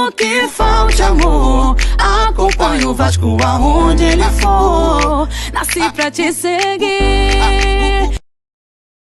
Mesmo que falte amor, acompanho o Vasco aonde ele for. Nasci pra te seguir.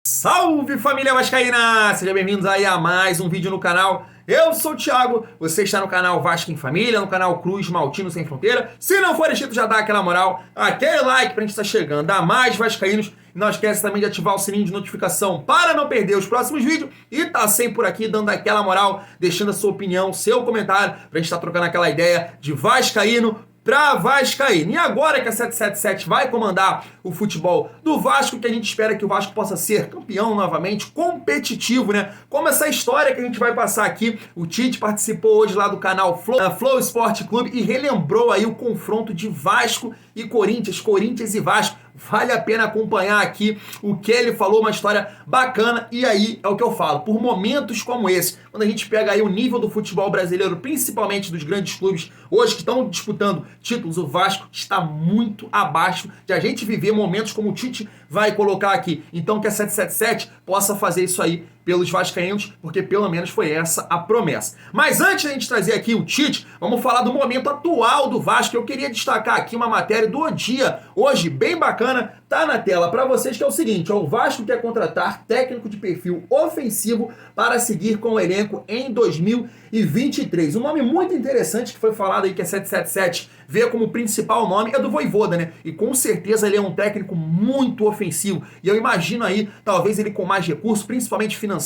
Salve, família vascaína! Sejam bem-vindos aí a mais um vídeo no canal. Eu sou o Thiago, você está no canal Vasco em Família, no canal Cruz Maltino Sem Fronteira. Se não for inscrito, já dá aquela moral, aquele like pra gente estar chegando a mais vascaínos. E não esquece também de ativar o sininho de notificação para não perder os próximos vídeos. E tá sempre por aqui dando aquela moral, deixando a sua opinião, seu comentário, pra gente estar trocando aquela ideia de vascaíno pra vascaíno. E agora que a 777 vai comandar o futebol do Vasco, que a gente espera que o Vasco possa ser campeão novamente, competitivo, né? Como essa história que a gente vai passar aqui. O Tite participou hoje lá do canal Flow Sport Clube e relembrou aí o confronto de Vasco e Corinthians, Corinthians e Vasco. Vale a pena acompanhar aqui o que ele falou, uma história bacana. E aí é o que eu falo, por momentos como esse, quando a gente pega aí o nível do futebol brasileiro, principalmente dos grandes clubes hoje que estão disputando títulos, o Vasco está muito abaixo de a gente viver momentos como o Tite vai colocar aqui. Então que a 777 possa fazer isso aí pelos vascaínos, porque pelo menos foi essa a promessa. Mas antes de a gente trazer aqui o Tite, vamos falar do momento atual do Vasco. Eu queria destacar aqui uma matéria do dia, hoje, bem bacana, tá na tela para vocês, que é o seguinte: o Vasco quer contratar técnico de perfil ofensivo para seguir com o elenco em 2023. Um nome muito interessante que foi falado aí, que a 777 vê como principal nome, é do Vojvoda, né? E com certeza ele é um técnico muito ofensivo. E eu imagino aí, talvez ele com mais recursos, principalmente financeiro,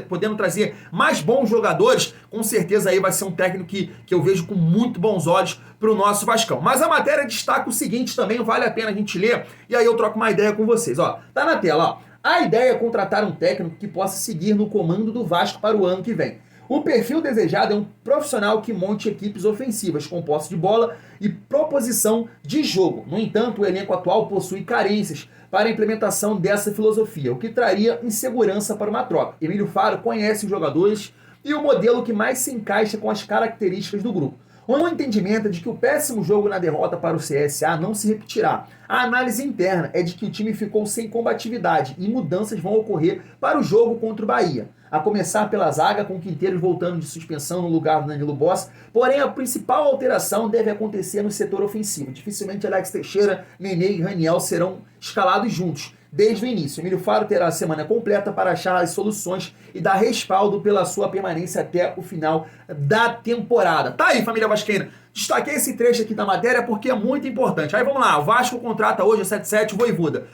podendo trazer mais bons jogadores, com certeza aí vai ser um técnico que eu vejo com muito bons olhos para o nosso Vascão. Mas a matéria destaca o seguinte também, vale a pena a gente ler, e aí eu troco uma ideia com vocês. Ó, tá na tela, ó. A ideia é contratar um técnico que possa seguir no comando do Vasco para o ano que vem. O perfil desejado é um profissional que monte equipes ofensivas com posse de bola e proposição de jogo. No entanto, o elenco atual possui carências para a implementação dessa filosofia, o que traria insegurança para uma troca. Emílio Faro conhece os jogadores e o modelo que mais se encaixa com as características do grupo. O entendimento é de que o péssimo jogo na derrota para o CSA não se repetirá. A análise interna é de que o time ficou sem combatividade e mudanças vão ocorrer para o jogo contra o Bahia. A começar pela zaga, com Quinteiros voltando de suspensão no lugar do Danilo Bossi, porém a principal alteração deve acontecer no setor ofensivo. Dificilmente Alex Teixeira, Nenê e Raniel serão escalados juntos desde o início. Emílio Faro terá a semana completa para achar as soluções e dar respaldo pela sua permanência até o final da temporada. Tá aí, família vascaína. Destaquei esse trecho aqui da matéria porque é muito importante. Aí vamos lá, o Vasco contrata hoje a 77 o Vojvoda.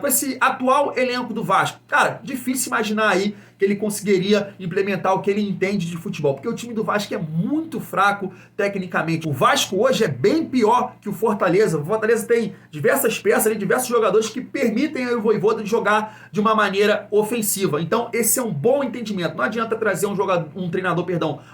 Com esse atual elenco do Vasco, cara, difícil imaginar aí que ele conseguiria implementar o que ele entende de futebol, porque o time do Vasco é muito fraco tecnicamente. O Vasco hoje é bem pior que o Fortaleza. O Fortaleza tem diversas peças ali, diversos jogadores que permitem ao Vojvoda jogar de uma maneira ofensiva. Então esse é um bom entendimento. Não adianta trazer um treinador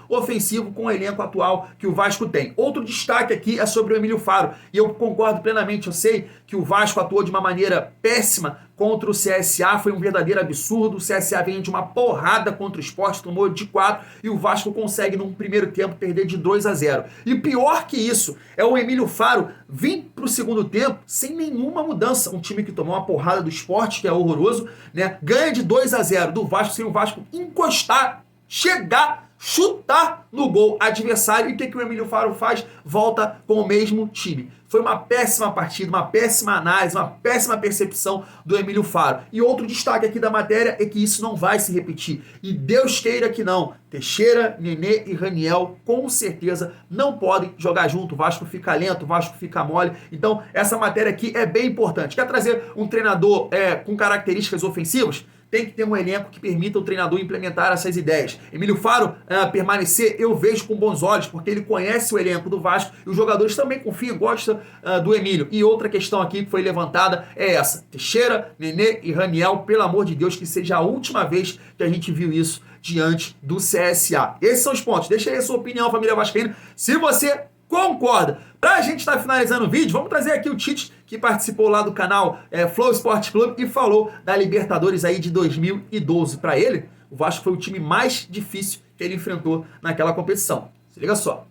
ofensivo com o elenco atual que o Vasco tem. Outro destaque aqui é sobre o Emílio Faro, e eu concordo plenamente. Eu sei que o Vasco atuou de uma maneira péssima contra o CSA, foi um verdadeiro absurdo. O CSA vem de uma porrada contra o Sport, tomou de 4, e o Vasco consegue num primeiro tempo perder de 2-0. E pior que isso, é o Emílio Faro vir para o segundo tempo sem nenhuma mudança. Um time que tomou uma porrada do Sport, que é horroroso, né? Ganha de 2-0 do Vasco, sem o Vasco encostar, chegar, chutar no gol adversário. E o que o Emílio Faro faz? Volta com o mesmo time. Foi uma péssima partida, uma péssima análise, uma péssima percepção do Emílio Faro. E outro destaque aqui da matéria é que isso não vai se repetir. E Deus queira que não. Teixeira, Nenê e Raniel com certeza não podem jogar junto. O Vasco fica lento, o Vasco fica mole. Então essa matéria aqui é bem importante. Quer trazer um treinador com características ofensivas? Tem que ter um elenco que permita o treinador implementar essas ideias. Emílio Faro permanecer, eu vejo com bons olhos, porque ele conhece o elenco do Vasco e os jogadores também confiam, gostam do Emílio. E outra questão aqui que foi levantada é essa: Teixeira, Nenê e Raniel, pelo amor de Deus, que seja a última vez que a gente viu isso diante do CSA. Esses são os pontos. Deixa aí a sua opinião, família vascaína, se você concorda. Pra gente estar finalizando o vídeo, vamos trazer aqui o Tite, que participou lá do canal Flow Sport Clube e falou da Libertadores aí de 2012. Para ele, o Vasco foi o time mais difícil que ele enfrentou naquela competição. Se liga só.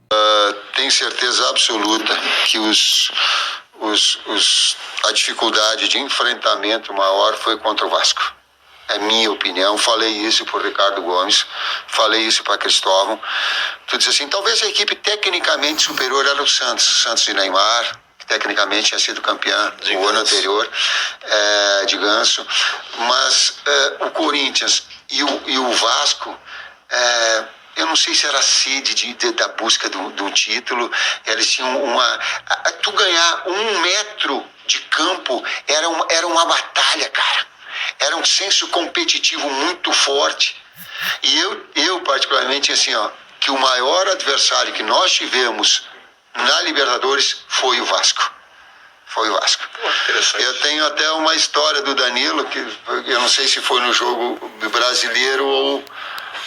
Tenho certeza absoluta que a dificuldade de enfrentamento maior foi contra o Vasco. É minha opinião, falei isso para o Ricardo Gomes, falei isso para Cristóvão. Tu disse assim, talvez a equipe tecnicamente superior era o Santos de Neymar, que tecnicamente tinha sido campeão no ano anterior, de Ganso, mas o Corinthians e o Vasco, eu não sei se era a sede da busca do título, eles tinham tu ganhar 1 metro de campo era uma batalha, cara. Era um senso competitivo muito forte. E eu particularmente, assim, que o maior adversário que nós tivemos na Libertadores foi o Vasco. Foi o Vasco. Eu tenho até uma história do Danilo, que eu não sei se foi no jogo brasileiro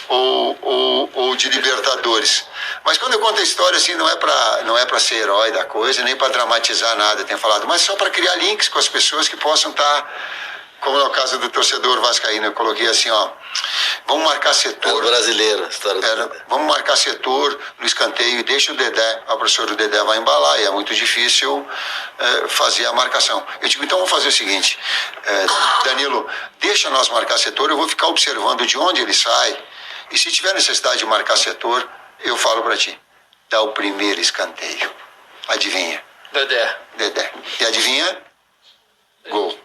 ou de Libertadores. Mas quando eu conto a história, assim, não é pra ser herói da coisa, nem para dramatizar nada, tenho falado, mas só para criar links com as pessoas que possam estar, como é o caso do torcedor vascaíno, eu coloquei assim, vamos marcar setor. Brasileiro, a história vamos marcar setor no escanteio e deixa o Dedé, o professor do Dedé vai embalar, e é muito difícil fazer a marcação. Eu digo, então vamos fazer o seguinte, Danilo, deixa nós marcar setor, eu vou ficar observando de onde ele sai, e se tiver necessidade de marcar setor, eu falo pra ti, dá o primeiro escanteio. Adivinha? Dedé. E adivinha? Gol.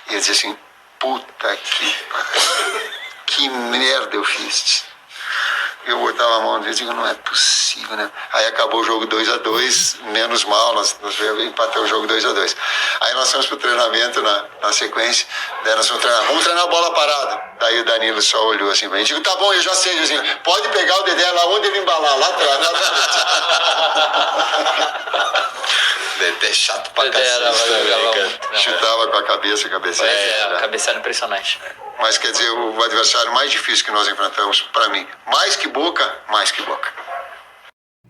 E eu disse assim, puta que merda eu fiz. Eu botava a mão e digo, não é possível, né? Aí acabou o jogo 2-2, menos mal, nós empatamos o jogo 2-2. Aí nós fomos pro treinamento na sequência, daí nós fomos treinar, vamos treinar a bola parada. Daí o Danilo só olhou assim pra mim, digo, tá bom, eu já sei, assim, pode pegar o Dedé lá onde ele embalar, lá atrás. Dedé chato pra cacete. Chutava com a cabeça, Cabeceada impressionante. Mas quer dizer, o adversário mais difícil que nós enfrentamos, pra mim, mais que Boca.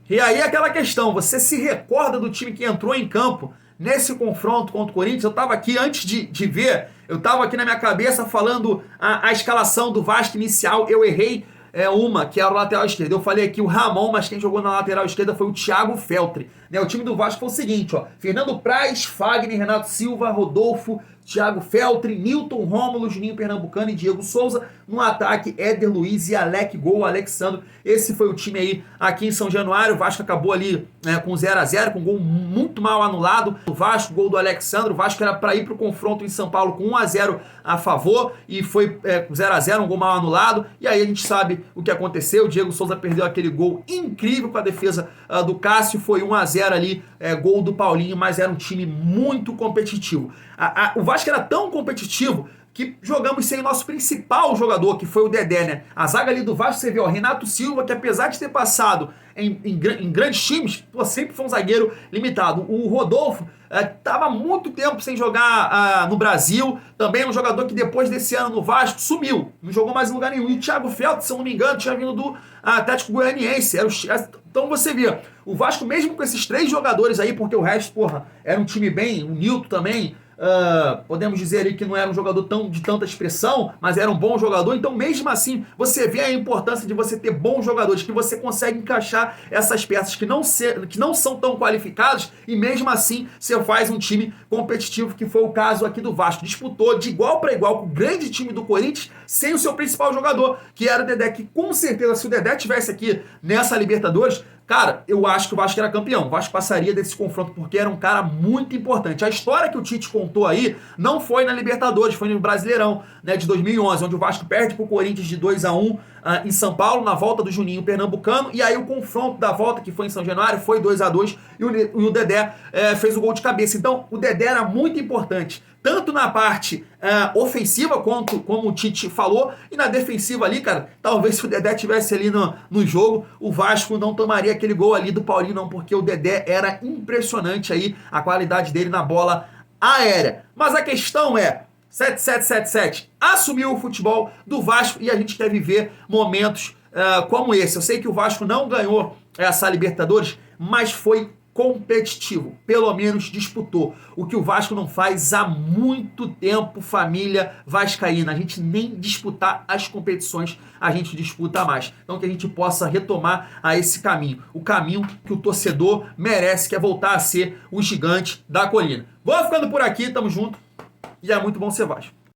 E aí aquela questão, você se recorda do time que entrou em campo nesse confronto contra o Corinthians? Eu tava aqui antes de ver, eu tava aqui na minha cabeça falando a escalação do Vasco inicial, eu errei uma, que era o lateral esquerdo. Eu falei aqui o Ramon, mas quem jogou na lateral esquerda foi o Thiago Feltre. O time do Vasco foi o seguinte, Fernando Praz, Fagner, Renato Silva, Rodolfo, Thiago Feltre, Nilton, Rômulo, Juninho Pernambucano e Diego Souza. No ataque, Éder Luiz e Alec Gol, Alexandro. Esse foi o time aí aqui em São Januário. O Vasco acabou ali com 0-0, com um gol muito mal anulado. O Vasco, gol do Alexandro. O Vasco era para ir para o confronto em São Paulo com 1-0 a favor e foi 0-0, um gol mal anulado. E aí a gente sabe o que aconteceu. O Diego Souza perdeu aquele gol incrível com a defesa do Cássio. Foi 1-0 ali, gol do Paulinho, mas era um time muito competitivo. O Vasco era tão competitivo que jogamos sem o nosso principal jogador, que foi o Dedé, né? A zaga ali do Vasco, você vê, Renato Silva, que apesar de ter passado em grandes times, sempre foi um zagueiro limitado. O Rodolfo estava muito tempo sem jogar no Brasil, também é um jogador que depois desse ano no Vasco sumiu, não jogou mais em lugar nenhum. E o Thiago Feltre, se eu não me engano, tinha vindo do Atlético Goianiense. Então você vê, o Vasco mesmo com esses 3 jogadores aí, porque o resto, era um time bem, o Nilton também, podemos dizer ali que não era um jogador de tanta expressão, mas era um bom jogador. Então mesmo assim você vê a importância de você ter bons jogadores, que você consegue encaixar essas peças que não são tão qualificadas, e mesmo assim você faz um time competitivo, que foi o caso aqui do Vasco. Disputou de igual para igual com o grande time do Corinthians, sem o seu principal jogador, que era o Dedé, que com certeza, se o Dedé tivesse aqui nessa Libertadores, cara, eu acho que o Vasco era campeão. O Vasco passaria desse confronto porque era um cara muito importante. A história que o Tite contou aí não foi na Libertadores, foi no Brasileirão, de 2011, onde o Vasco perde pro Corinthians de 2-1 em São Paulo, na volta do Juninho Pernambucano, e aí o confronto da volta, que foi em São Januário, foi 2-2, e o Dedé fez o gol de cabeça. Então, o Dedé era muito importante, tanto na parte ofensiva, como o Tite falou, e na defensiva ali, cara, talvez se o Dedé tivesse ali no jogo, o Vasco não tomaria aquele gol ali do Paulinho, não, porque o Dedé era impressionante aí, a qualidade dele na bola aérea. Mas a questão é, 7777 assumiu o futebol do Vasco e a gente quer viver momentos como esse. Eu sei que o Vasco não ganhou essa Libertadores, mas foi competitivo, pelo menos disputou. O que o Vasco não faz há muito tempo, família vascaína. A gente nem disputar as competições, a gente disputa mais. Então que a gente possa retomar esse caminho. O caminho que o torcedor merece, que é voltar a ser o gigante da colina. Vou ficando por aqui, tamo junto. E é muito bom ser Vasco.